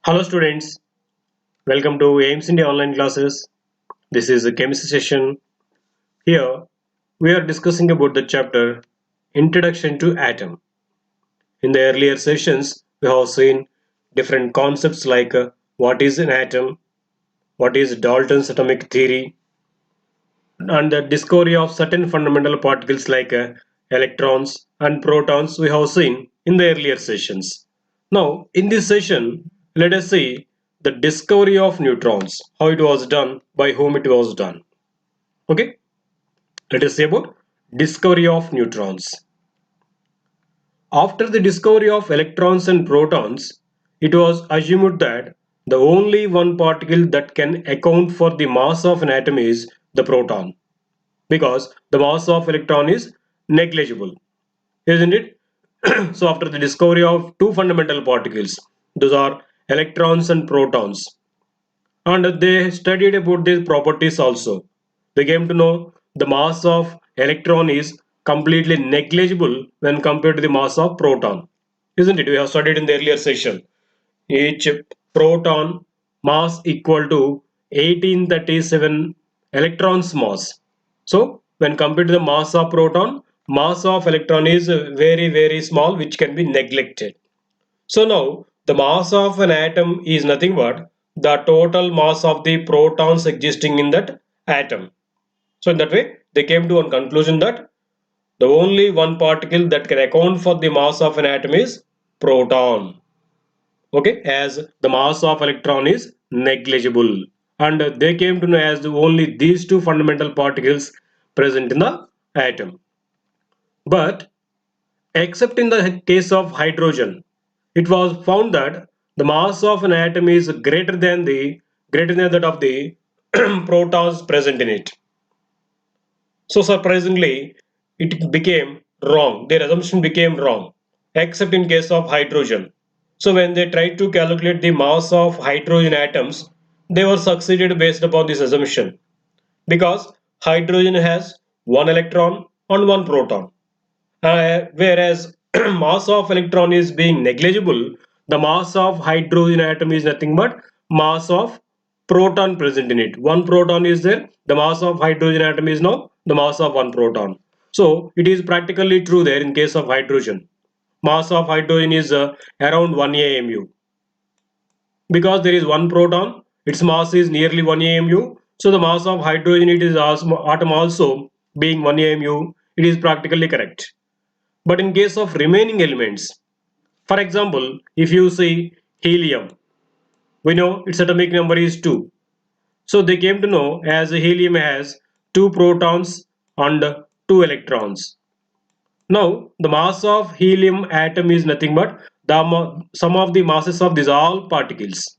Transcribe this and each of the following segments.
Hello students, welcome to AIMS India online classes. This is a chemistry session. Here we are discussing about the chapter Introduction to Atom. In the earlier sessions we have seen different concepts like what is an atom, what is Dalton's atomic theory, and the discovery of certain fundamental particles like electrons and protons we have seen in the earlier sessions. Now, in this session, let us see the discovery of neutrons, how it was done, by whom it was done. Okay, let us see about discovery of neutrons. After the discovery of electrons and protons, it was assumed that the only one particle that can account for the mass of an atom is the proton, because the mass of electron is negligible, isn't it? So after the discovery of two fundamental particles, those are electrons and protons, and they studied about these properties also, they came to know the mass of electron is completely negligible when compared to the mass of proton, isn't it? We have studied in the earlier session. Each proton mass equal to 1837 electrons mass. So when compared to the mass of proton, mass of electron is very small, which can be neglected. So now the mass of an atom is nothing but the total mass of the protons existing in that atom. So in that way they came to one conclusion that the only one particle that can account for the mass of an atom is proton. Okay, as the mass of electron is negligible, and they came to know as only these two fundamental particles present in the atom. But except in the case of hydrogen, it was found that the mass of an atom is greater than that of the protons present in it. So surprisingly, it became wrong. Their assumption became wrong, except in case of hydrogen. So when they tried to calculate the mass of hydrogen atoms, they were succeeded based upon this assumption, because hydrogen has one electron and one proton. Whereas mass of electron is being negligible, the mass of hydrogen atom is nothing but mass of proton present in it. One proton is there, the mass of hydrogen atom is now the mass of one proton. So it is practically true there in case of hydrogen. Mass of hydrogen is around 1 AMU. Because there is one proton, its mass is nearly 1 AMU. So the mass of hydrogen it is atom also being 1 AMU, it is practically correct. But in case of remaining elements, for example, if you see helium, we know its atomic number is 2. So they came to know as helium has 2 protons and 2 electrons. Now the mass of helium atom is nothing but the sum of the masses of these all particles,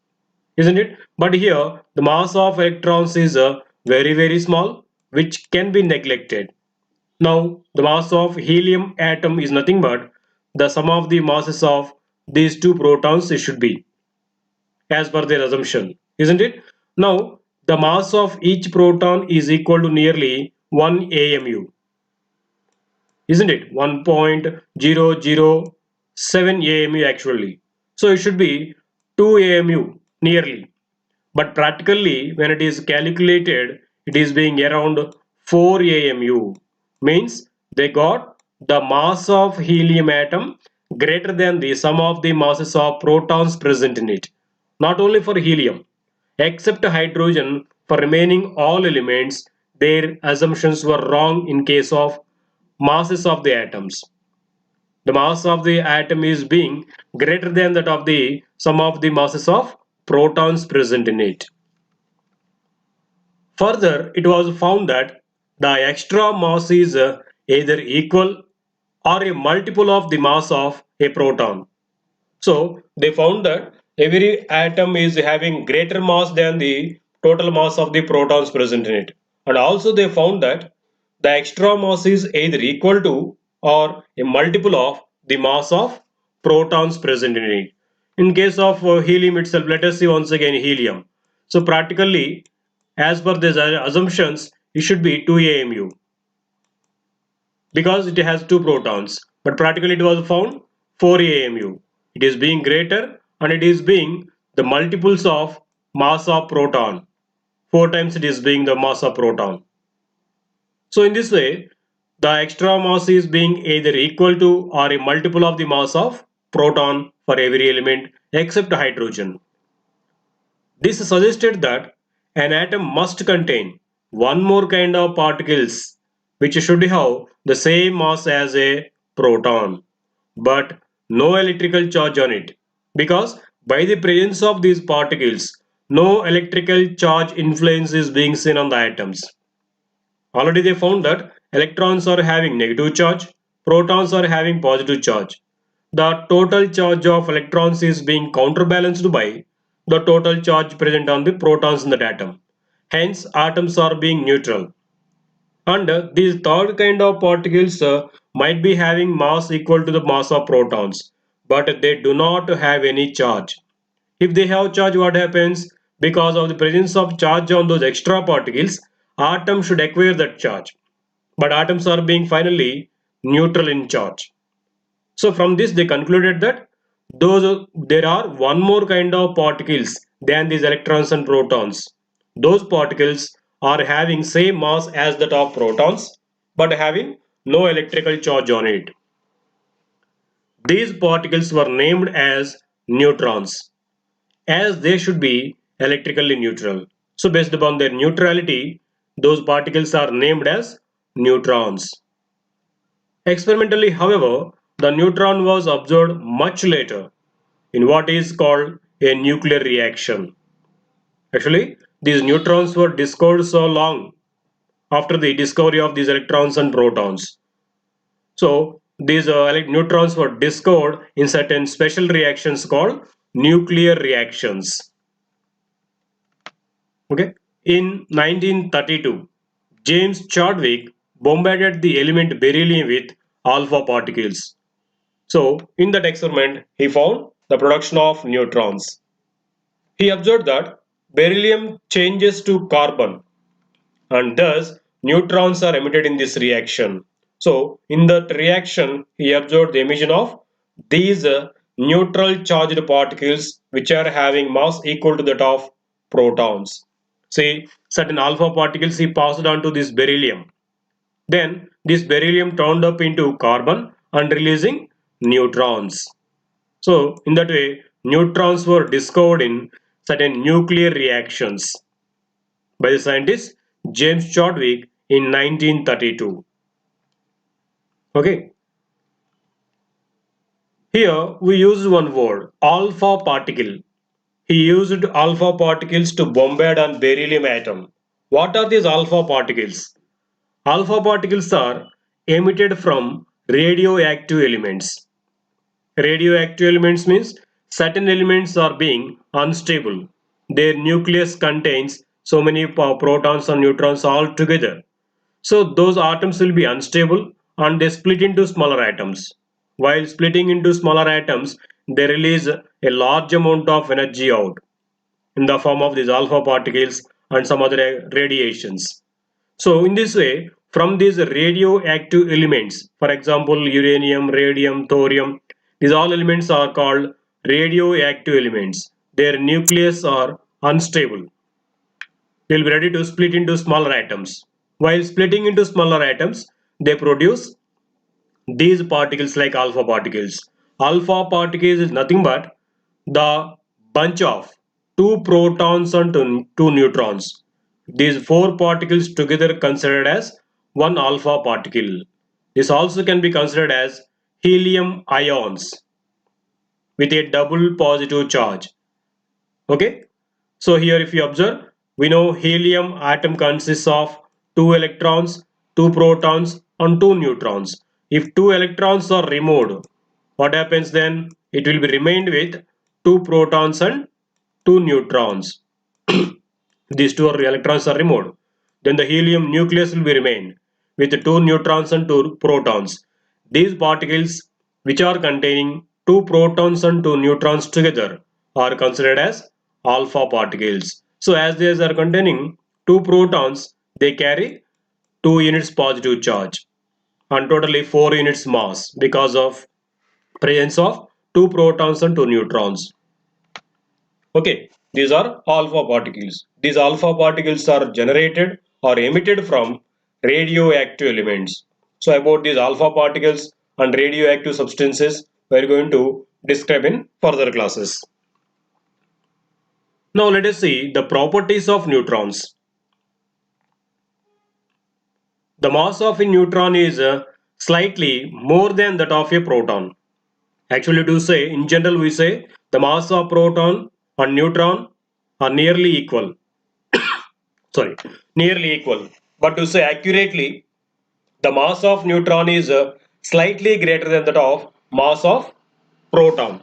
isn't it? But here the mass of electrons is very small, which can be neglected. Now the mass of helium atom is nothing but the sum of the masses of these two protons, it should be, as per their assumption, isn't it? Now the mass of each proton is equal to nearly 1 AMU, isn't it? 1.007 AMU actually. So it should be 2 AMU nearly. But practically when it is calculated, it is being around 4 AMU. Means they got the mass of helium atom greater than the sum of the masses of protons present in it. Not only for helium, except hydrogen, for remaining all elements, their assumptions were wrong in case of masses of the atoms. The mass of the atom is being greater than that of the sum of the masses of protons present in it. Further, it was found that the extra mass is either equal or a multiple of the mass of a proton. So they found that every atom is having greater mass than the total mass of the protons present in it. And also they found that the extra mass is either equal to or a multiple of the mass of protons present in it. In case of helium itself, let us see once again helium. So practically, as per these assumptions, it should be 2 AMU because it has two protons. But practically it was found 4 AMU. It is being greater and it is being the multiples of mass of proton. 4 times it is being the mass of proton. So in this way, the extra mass is being either equal to or a multiple of the mass of proton for every element except hydrogen. This suggested that an atom must contain one more kind of particles which should have the same mass as a proton but no electrical charge on it, because by the presence of these particles no electrical charge influence is being seen on the atoms. Already they found that electrons are having negative charge, protons are having positive charge. The total charge of electrons is being counterbalanced by the total charge present on the protons in that atom. Hence, atoms are being neutral. And these third kind of particles might be having mass equal to the mass of protons, but they do not have any charge. If they have charge, what happens? Because of the presence of charge on those extra particles, atoms should acquire that charge. But atoms are being finally neutral in charge. So from this they concluded that there are one more kind of particles than these electrons and protons. Those particles are having same mass as that of protons but having no electrical charge on it. These particles were named as neutrons, as they should be electrically neutral. So based upon their neutrality, those particles are named as neutrons. Experimentally, however, the neutron was observed much later in what is called a nuclear reaction. Actually, these neutrons were discovered so long after the discovery of these electrons and protons. So, these neutrons were discovered in certain special reactions called nuclear reactions. Okay. In 1932, James Chadwick bombarded the element beryllium with alpha particles. So, in that experiment, he found the production of neutrons. He observed that beryllium changes to carbon and thus neutrons are emitted in this reaction. So, in that reaction, he observed the emission of these neutral charged particles which are having mass equal to that of protons. See, certain alpha particles he passed on to this beryllium. Then this beryllium turned up into carbon and releasing neutrons. So in that way, neutrons were discovered in certain nuclear reactions by the scientist James Chadwick in 1932. Okay. Here we use one word, alpha particle. He used alpha particles to bombard on beryllium atom. What are these alpha particles? Alpha particles are emitted from radioactive elements. Radioactive elements means certain elements are being unstable. Their nucleus contains so many protons and neutrons all together. So those atoms will be unstable and they split into smaller atoms. While splitting into smaller atoms, they release a large amount of energy out in the form of these alpha particles and some other radiations. So in this way, from these radioactive elements, for example, uranium, radium, thorium, these all elements are called radioactive elements. Their nucleus are unstable. They will be ready to split into smaller atoms. While splitting into smaller atoms, they produce these particles like alpha particles. Alpha particles is nothing but the bunch of two protons and two neutrons. These four particles together considered as one alpha particle. This also can be considered as helium ions with a double positive charge. Okay. So here if you observe, we know helium atom consists of two electrons, two protons and two neutrons. If two electrons are removed, what happens then? It will be remained with two protons and two neutrons. These two electrons are removed. Then the helium nucleus will be remained with two neutrons and two protons. These particles which are containing two protons and two neutrons together are considered as alpha particles. So as these are containing two protons, they carry 2 units positive charge and totally 4 units mass because of presence of two protons and two neutrons. Okay, these are alpha particles. These alpha particles are generated or emitted from radioactive elements. So about these alpha particles and radioactive substances, we are going to describe in further classes. Now let us see the properties of neutrons. The mass of a neutron is slightly more than that of a proton. Actually, to say, in general, we say the mass of proton and neutron are nearly equal. Sorry, nearly equal. But to say accurately, the mass of neutron is slightly greater than that of mass of proton,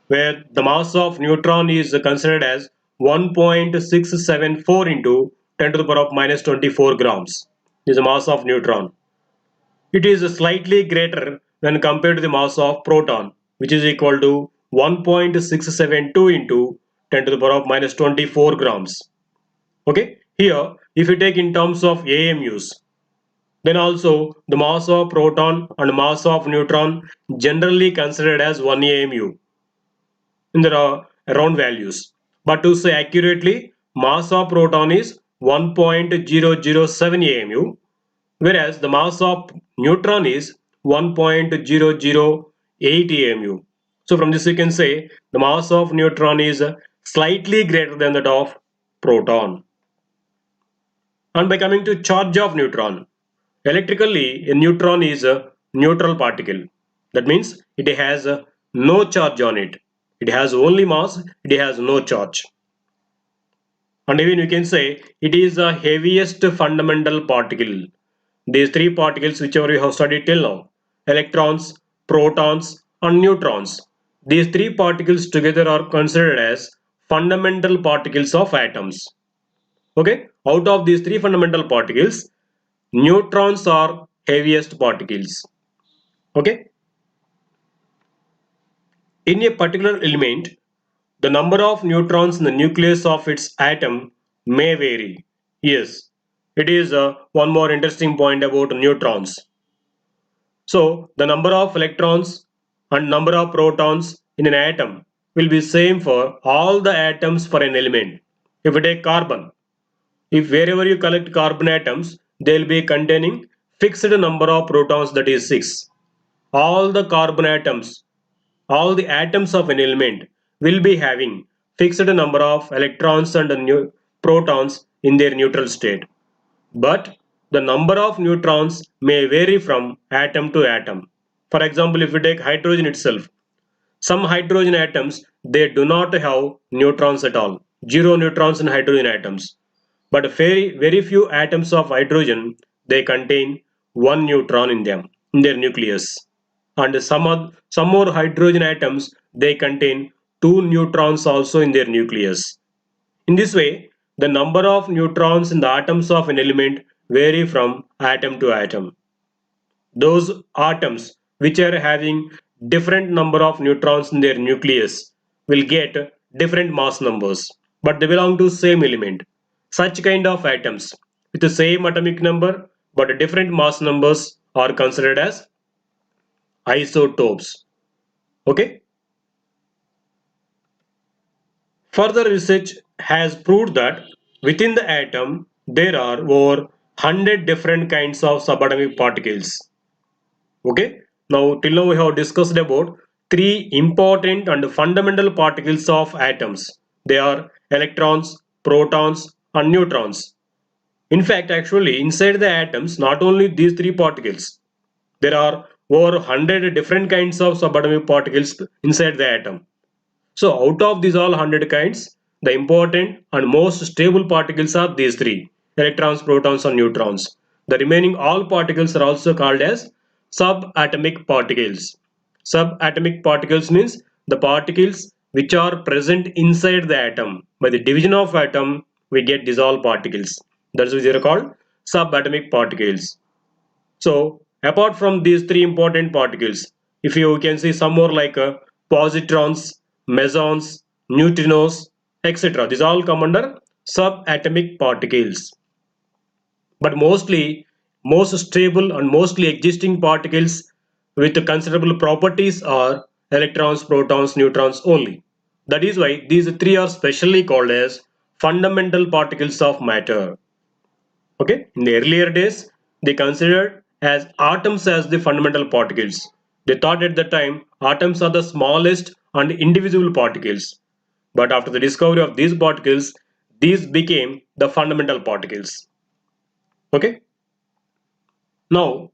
where the mass of neutron is considered as 1.674 into 10 to the power of minus 24 grams. This is the mass of neutron. It is slightly greater when compared to the mass of proton, which is equal to 1.672 into 10 to the power of minus 24 grams. Okay, here if you take in terms of AMUs, then also the mass of proton and mass of neutron generally considered as 1 AMU in the round values. But to say accurately, mass of proton is 1.007 AMU, whereas the mass of neutron is 1.008 AMU. So from this you can say the mass of neutron is slightly greater than that of proton. And by coming to charge of neutron, electrically a neutron is a neutral particle. That means it has no charge on it. It has only mass, it has no charge. And even you can say it is the heaviest fundamental particle. These three particles whichever we have studied till now, electrons, protons and neutrons, these three particles together are considered as fundamental particles of atoms. Okay, out of these three fundamental particles, neutrons are heaviest particles. Okay, in a particular element, the number of neutrons in the nucleus of its atom may vary. Yes, it is one more interesting point about neutrons. So the number of electrons and number of protons in an atom will be same for all the atoms for an element. If we take carbon, if wherever you collect carbon atoms, they will be containing fixed number of protons, that is 6. All the carbon atoms, all the atoms of an element will be having fixed number of electrons and protons in their neutral state. But the number of neutrons may vary from atom to atom. For example, if we take hydrogen itself, some hydrogen atoms, they do not have neutrons at all. Zero neutrons in hydrogen atoms. But very few atoms of hydrogen, they contain one neutron in them, in their nucleus. And some more hydrogen atoms, they contain two neutrons also in their nucleus. In this way, the number of neutrons in the atoms of an element vary from atom to atom. Those atoms which are having different number of neutrons in their nucleus will get different mass numbers, but they belong to same element. Such kind of atoms with the same atomic number but different mass numbers are considered as isotopes. Okay. Further research has proved that within the atom there are over 100 different kinds of subatomic particles. Okay, now till now we have discussed about three important and fundamental particles of atoms. They are electrons, protons and neutrons. In fact, actually inside the atoms, not only these three particles, there are over 100 different kinds of subatomic particles inside the atom. So out of these all 100 kinds, the important and most stable particles are these three: electrons, protons and neutrons. The remaining all particles are also called as subatomic particles. Subatomic particles means the particles which are present inside the atom. By the division of atom, we get dissolved particles. That's why they are called subatomic particles. So apart from these three important particles, if you can see some more like positrons, mesons, neutrinos, etc. These all come under subatomic particles. But most stable and mostly existing particles with considerable properties are electrons, protons, neutrons only. That is why these three are specially called as fundamental particles of matter. Okay, in the earlier days, they considered as atoms as the fundamental particles. They thought at the time atoms are the smallest and indivisible particles. But after the discovery of these particles, these became the fundamental particles. Okay. Now,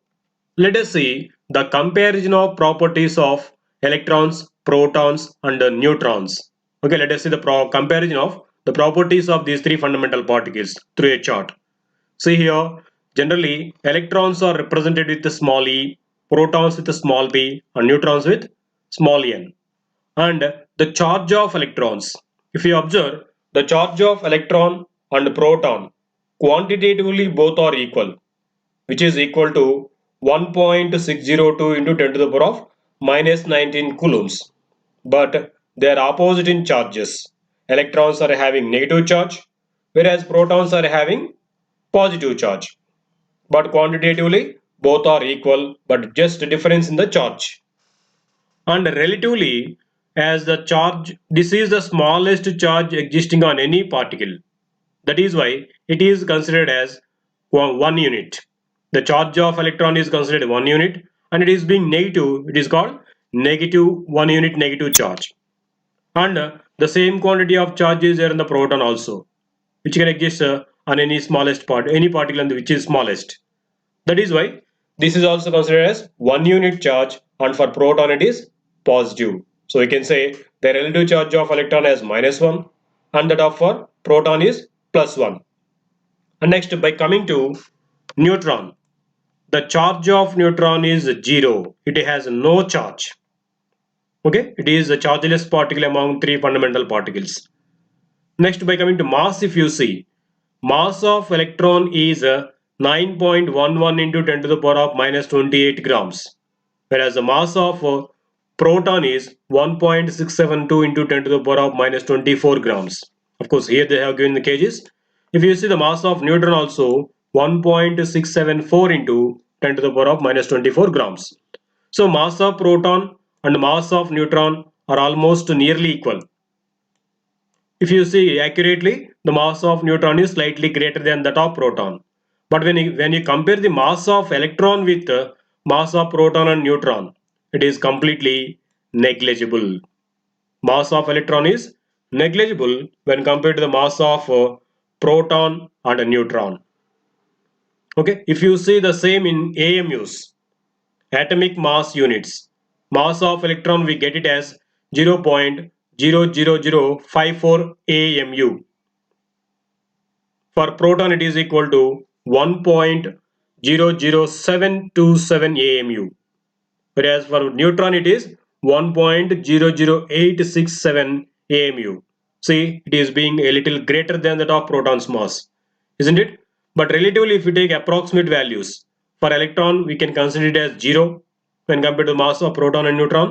let us see the comparison of properties of electrons, protons, and neutrons. Okay, let us see the comparison of the properties of these three fundamental particles through a chart. See here, generally electrons are represented with a small e, protons with a small p, and neutrons with small n. And the charge of electrons. If you observe, the charge of electron and proton, quantitatively both are equal, which is equal to 1.602 into 10 to the power of minus 19 coulombs. But they are opposite in charges. Electrons are having negative charge, whereas protons are having positive charge. But quantitatively, both are equal, but just a difference in the charge. And relatively, as the charge, this is the smallest charge existing on any particle. That is why it is considered as 1 unit. The charge of electron is considered 1 unit, and it is being negative. It is called negative 1 unit negative charge. And the same quantity of charge is there in the proton also, which can exist on any smallest part, any particle which is smallest. That is why this is also considered as 1 unit charge, and for proton it is positive. So we can say the relative charge of electron is -1 and that of for proton is +1. And next, by coming to neutron, the charge of neutron is 0. It has no charge. Okay, it is a chargeless particle among three fundamental particles. Next, by coming to mass, if you see, mass of electron is 9.11 into 10 to the power of -28 grams, whereas the mass of proton is 1.672 into 10 to the power of -24 grams. Of course, here they have given the kgs. If you see the mass of neutron also 1.674 into 10 to the power of -24 grams. So mass of proton and mass of neutron are almost nearly equal. If you see accurately, the mass of neutron is slightly greater than that of proton. But when you compare the mass of electron with the mass of proton and neutron, it is completely negligible. Mass of electron is negligible when compared to the mass of proton and a neutron. Okay, if you see the same in AMUs, atomic mass units, mass of electron we get it as 0.00054 AMU. For proton it is equal to 1.00727 AMU, whereas for neutron it is 1.00867 AMU. See, it is being a little greater than that of proton's mass, isn't it? But relatively, if we take approximate values, for electron we can consider it as 0 when compared to mass of proton and neutron,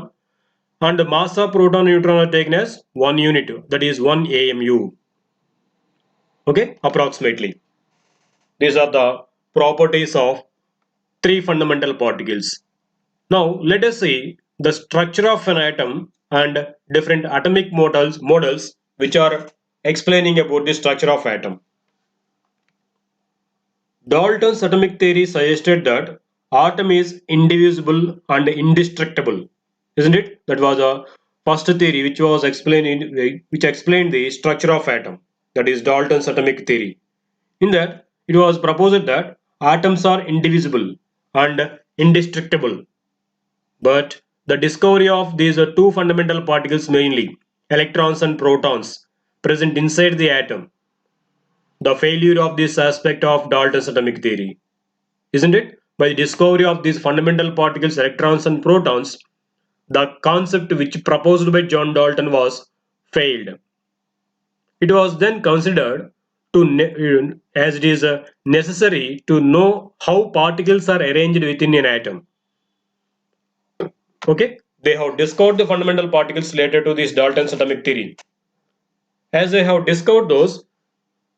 and the mass of proton and neutron are taken as 1 unit, that is 1 AMU. Okay, approximately. These are the properties of three fundamental particles. Now let us see the structure of an atom and different atomic models which are explaining about the structure of atom. Dalton's atomic theory suggested that atom is indivisible and indestructible, isn't it? That was a first theory which was which explained the structure of atom. That is Dalton's atomic theory. In that, it was proposed that atoms are indivisible and indestructible. But the discovery of these two fundamental particles, mainly electrons and protons, present inside the atom, the failure of this aspect of Dalton's atomic theory, isn't it? By the discovery of these fundamental particles, electrons and protons, the concept which proposed by John Dalton was failed. It was then considered as it is necessary to know how particles are arranged within an atom. Okay, they have discovered the fundamental particles related to this Dalton's atomic theory. As they have discovered those,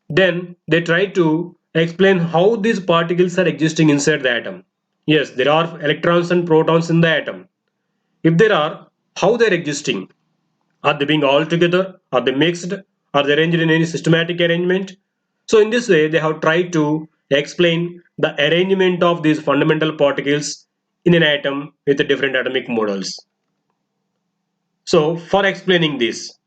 then they try to explain how these particles are existing inside the atom. Yes, there are electrons and protons in the atom. If there are, how they are existing? Are they being all together? Are they mixed? Are they arranged in any systematic arrangement? So in this way, they have tried to explain the arrangement of these fundamental particles in an atom with different atomic models. So for explaining this,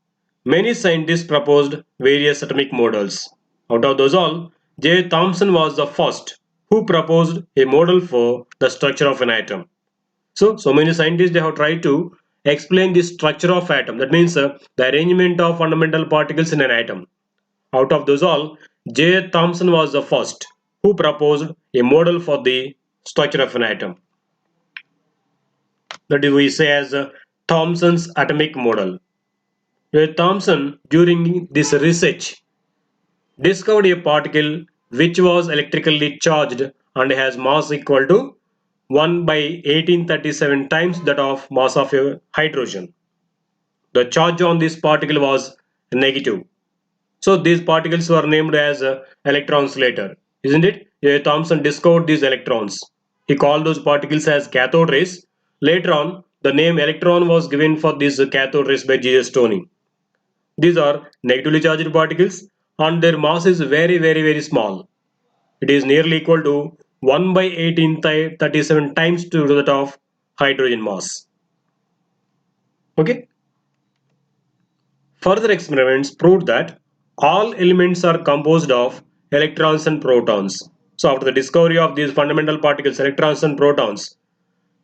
many scientists proposed various atomic models. Out of those all, J. Thomson was the first who proposed a model for the structure of an atom. So many scientists they have tried to explain the structure of atom. That means the arrangement of fundamental particles in an atom. Out of those all, J. Thomson was the first who proposed a model for the structure of an atom. That is, we say as Thomson's atomic model. J. Thomson, during this research, discovered a particle which was electrically charged and has mass equal to 1 by 1837 times that of mass of a hydrogen. The charge on this particle was negative. So these particles were named as electrons later, isn't it? Thomson discovered these electrons. He called those particles as cathode rays. Later on, the name electron was given for these cathode rays by J.S. Stoney. These are negatively charged particles and their mass is very small. It is nearly equal to 1 by 1837 times to that of hydrogen mass. Okay. Further experiments proved that all elements are composed of electrons and protons. So after the discovery of these fundamental particles, electrons and protons,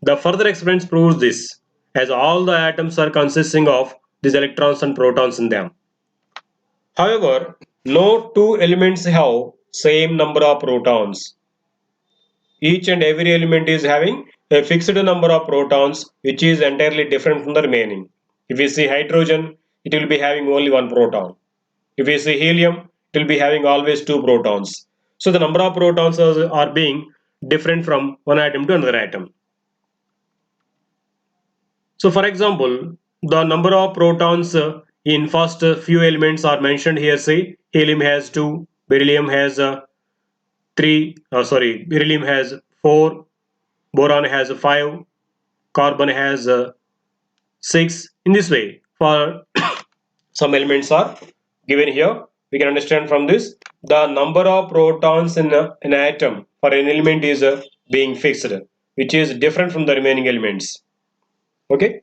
the further experiments proves this, as all the atoms are consisting of these electrons and protons in them. However, no two elements have same number of protons. Each and every element is having a fixed number of protons which is entirely different from the remaining. If we see hydrogen, it will be having only one proton. If we see helium, it will be having always two protons. So the number of protons are being different from one atom to another atom. So for example, the number of protons in first few elements are mentioned here. Say helium has 2, beryllium has 3, beryllium has 4, boron has 5, carbon has 6. In this way, for some elements are given here. We can understand from this the number of protons in an atom for an element is being fixed, which is different from the remaining elements. Okay.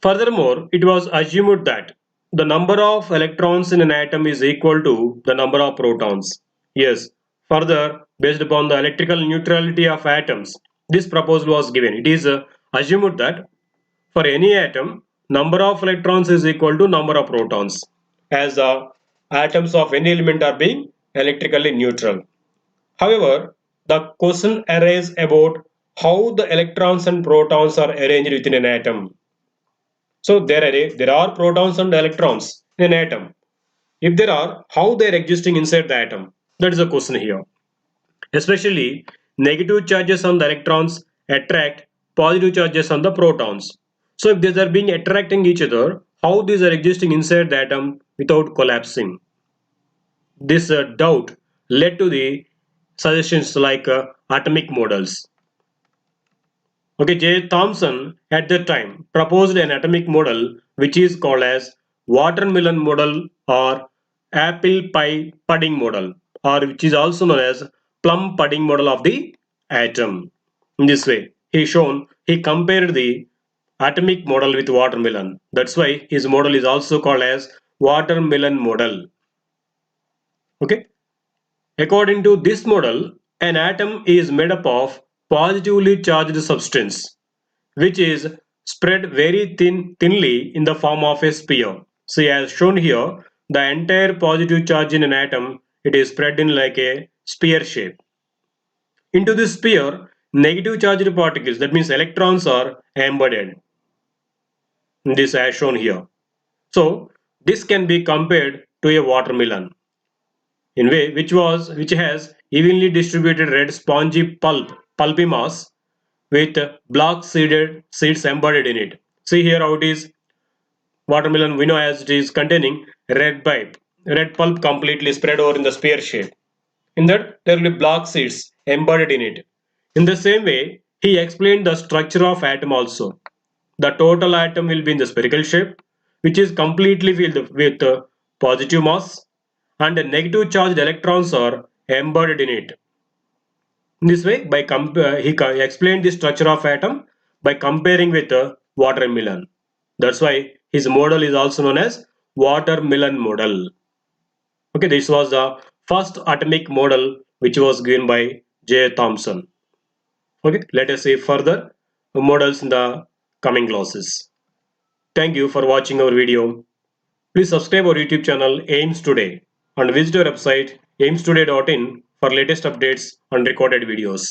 Furthermore, it was assumed that the number of electrons in an atom is equal to the number of protons. Yes. Further, based upon the electrical neutrality of atoms, this proposal was given. It is assumed that for any atom, number of electrons is equal to number of protons, as the atoms of any element are being electrically neutral. However, the question arises about how the electrons and protons are arranged within an atom. So there are protons and electrons in an atom. If there are, how they are existing inside the atom? That is the question here. Especially negative charges on the electrons attract positive charges on the protons. So if these are being attracting each other, how these are existing inside the atom without collapsing? This doubt led to the suggestions like atomic models. Okay, J. Thomson at that time proposed an atomic model which is called as watermelon model or apple pie pudding model, or which is also known as plum pudding model of the atom. In this way, he compared the atomic model with watermelon. That's why his model is also called as watermelon model. Okay. According to this model, an atom is made up of positively charged substance which is spread very thinly in the form of a sphere. See, as shown here, the entire positive charge in an atom, it is spread in like a sphere shape. Into this sphere, negative charged particles, that means electrons, are embedded. This as shown here. So this can be compared to a watermelon in way which has evenly distributed red spongy pulpy mass with black seeded seeds embedded in it. See here how it is. Watermelon we know as it is containing red pulp completely spread over in the sphere shape. In that there will be black seeds embedded in it. In the same way, he explained the structure of atom also. the total atom will be in the spherical shape, which is completely filled with positive mass, and the negative charged electrons are embedded in it. In this way, he explained the structure of atom by comparing with a watermelon. That's why his model is also known as watermelon model. Okay, this was the first atomic model which was given by J. Thomson. Okay, let us see further models in the coming classes. Thank you for watching our video. Please subscribe our YouTube channel AIMS Today and visit our website aimstoday.in for latest updates and recorded videos.